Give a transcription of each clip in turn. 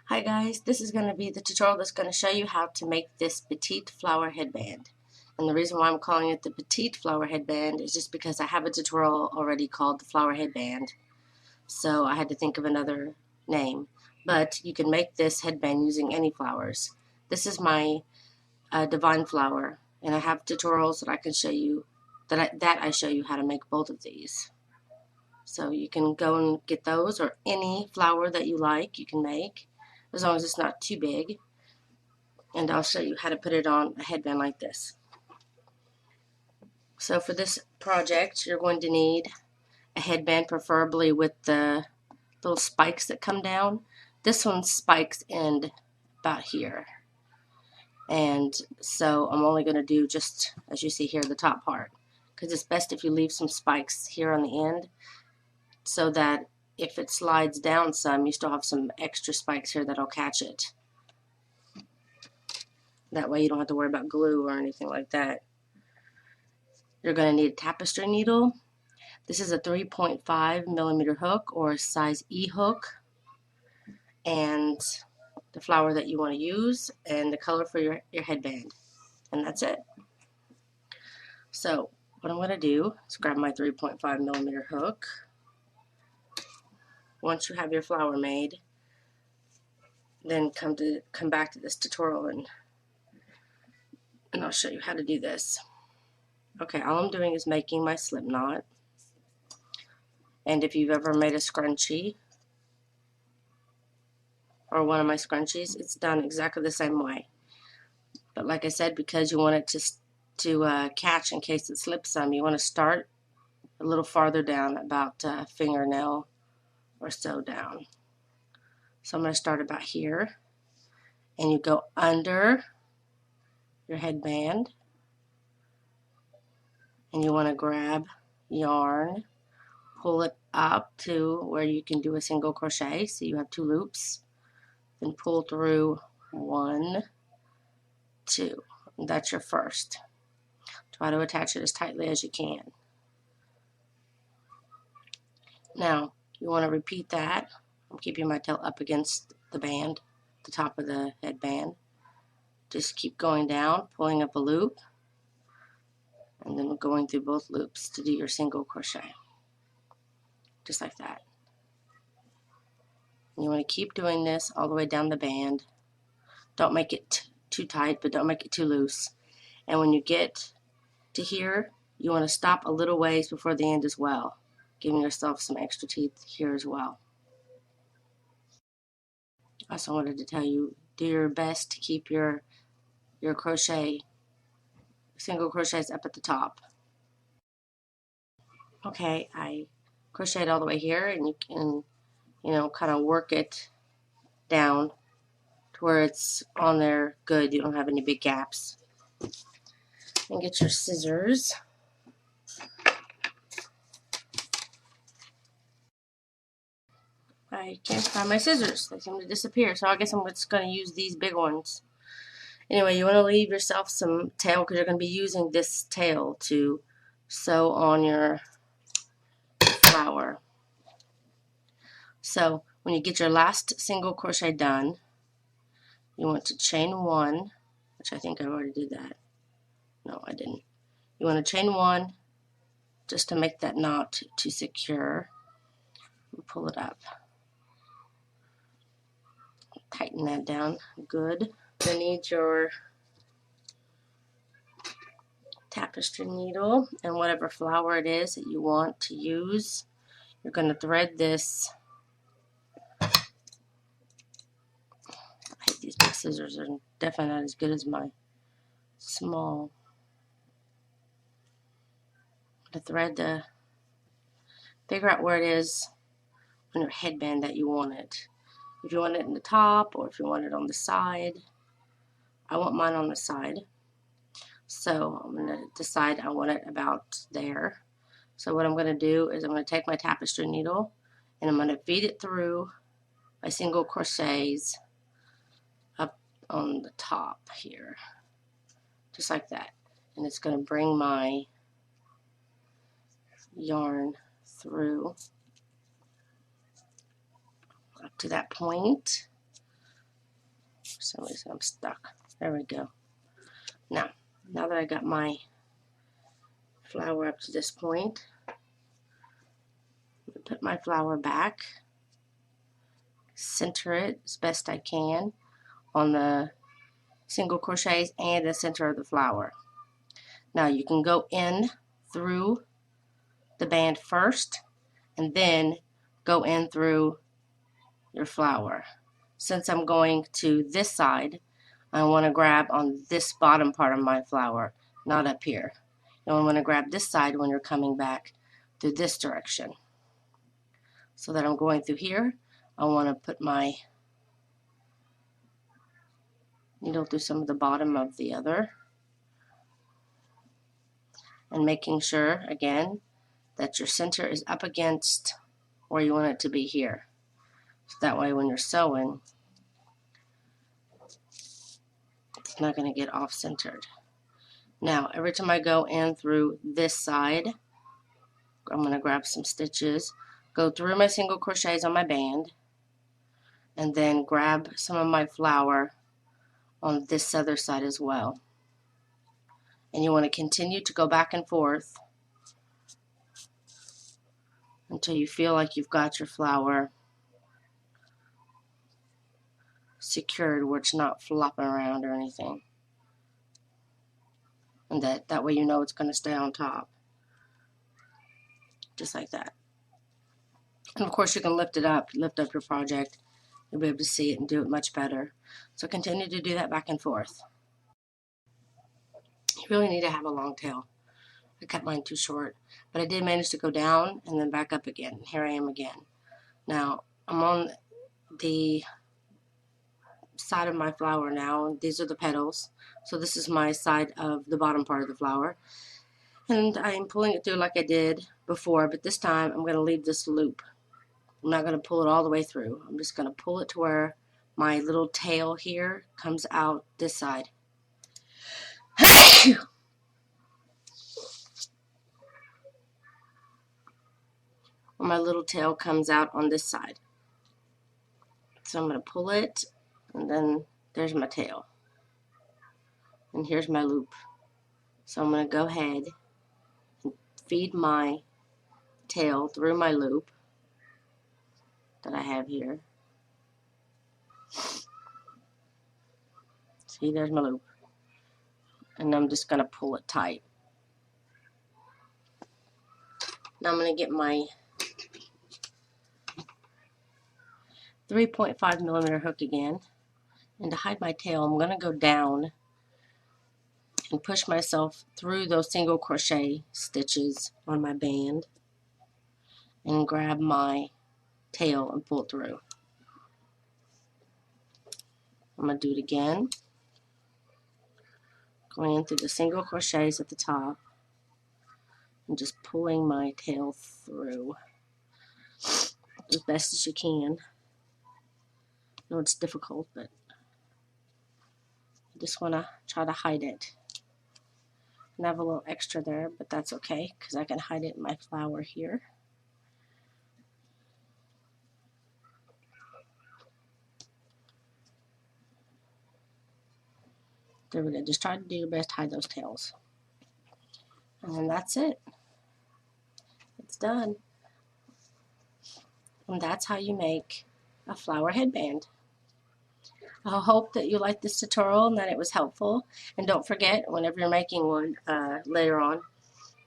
Hi guys, this is going to be the tutorial that's going to show you how to make this Petite Flower Headband. And the reason why I'm calling it the Petite Flower Headband is just because I have a tutorial already called the Flower Headband. So I had to think of another name. But you can make this headband using any flowers. This is my divine flower, and I have tutorials that I can show you, that I show you how to make both of these. So you can go and get those, or any flower that you like you can make, as long as it's not too big. And I'll show you how to put it on a headband like this. So for this project, you're going to need a headband, preferably with the little spikes that come down. This one's spikes end about here. And so I'm only going to do just, as you see here, the top part, because it's best if you leave some spikes here on the end, so that if it slides down some, you still have some extra spikes here that'll catch it. That way you don't have to worry about glue or anything like that. You're going to need a tapestry needle. This is a 3.5 millimeter hook or a size E hook, and the flower that you want to use, and the color for your headband. And that's it. So what I'm going to do is grab my 3.5 millimeter hook. Once you have your flower made, then come back to this tutorial and I'll show you how to do this. Okay, all I'm doing is making my slip knot. And if you've ever made a scrunchie or one of my scrunchies, it's done exactly the same way. But like I said, because you want it to catch in case it slips some, you want to start a little farther down, about a fingernail or so down. So I'm going to start about here, and you go under your headband, and you want to grab yarn, pull it up to where you can do a single crochet, so you have 2 loops, then pull through 1, 2. And that's your first. Try to attach it as tightly as you can. Now you want to repeat that. I'm keeping my tail up against the band, the top of the headband. Just keep going down, pulling up a loop, and then going through both loops to do your single crochet, just like that. And you want to keep doing this all the way down the band. Don't make it too tight, but don't make it too loose. And when you get to here, you want to stop a little ways before the end as well, giving yourself some extra teeth here as well. I also wanted to tell you, do your best to keep your crochet, single crochets up at the top. Okay, I crocheted all the way here, and you can, kind of work it down to where it's on there good. You don't have any big gaps. And get your scissors. I can't find my scissors. They seem to disappear, so I guess I'm just going to use these big ones. Anyway, you want to leave yourself some tail, because you're going to be using this tail to sew on your flower. So when you get your last single crochet done, you want to chain 1, which I think I already did that. No, I didn't. You want to chain 1 just to make that knot to secure, and pull it up. Tighten that down good. You need your tapestry needle and whatever flower it is that you want to use. You're going to thread this. I hate these big scissors. They're definitely not as good as my small. To thread figure out where it is on your headband that you want it. If you want it in the top, or if you want it on the side. I want mine on the side. So I'm going to decide I want it about there. So what I'm going to do is I'm going to take my tapestry needle, and I'm going to feed it through my single crochets up on the top here, just like that. And it's going to bring my yarn through up to that point. For some reason I'm stuck. There we go. Now that I got my flower up to this point, I'm going to put my flower back, center it as best I can on the single crochets and the center of the flower. Now you can go in through the band first and then go in through your flower. Since I'm going to this side, I want to grab on this bottom part of my flower, not up here. You'll want to grab this side when you're coming back through this direction. So that I'm going through here, I want to put my needle through some of the bottom of the other, and making sure again that your center is up against where you want it to be here. So that way when you're sewing, it's not going to get off centered. Now every time I go in through this side, I'm going to grab some stitches, go through my single crochets on my band, and then grab some of my flower on this other side as well. And you want to continue to go back and forth until you feel like you've got your flower secured where it's not flopping around or anything. And that way you know it's going to stay on top. Just like that. And of course you can lift up your project. You'll be able to see it and do it much better. So continue to do that back and forth. You really need to have a long tail. I cut mine too short, but I did manage to go down and then back up again. Here I am again. Now I'm on the side of my flower now. These are the petals. So this is my side of the bottom part of the flower. And I'm pulling it through like I did before, but this time I'm going to leave this loop. I'm not going to pull it all the way through. I'm just going to pull it to where my little tail here comes out this side. Where my little tail comes out on this side. So I'm going to pull it, and then there's my tail. And here's my loop. So I'm going to go ahead and feed my tail through my loop that I have here. See, there's my loop. And I'm just going to pull it tight. Now I'm going to get my 3.5 millimeter hook again. And to hide my tail, I'm going to go down and push myself through those single crochet stitches on my band and grab my tail and pull it through. I'm going to do it again, going in through the single crochets at the top and just pulling my tail through as best as you can. I know it's difficult, but I just want to try to hide it. And I have a little extra there, but that's okay because I can hide it in my flower here. There we go. Just try to do your best to hide those tails. And then that's it. It's done. And that's how you make a flower headband. I hope that you liked this tutorial and that it was helpful. And don't forget, whenever you're making one later on,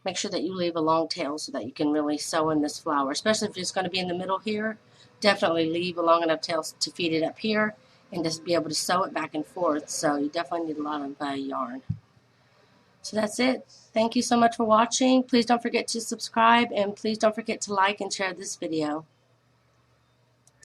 make sure that you leave a long tail so that you can really sew in this flower. Especially if it's going to be in the middle here, definitely leave a long enough tail to feed it up here and just be able to sew it back and forth. So you definitely need a lot of yarn. So that's it. Thank you so much for watching. Please don't forget to subscribe, and please don't forget to like and share this video.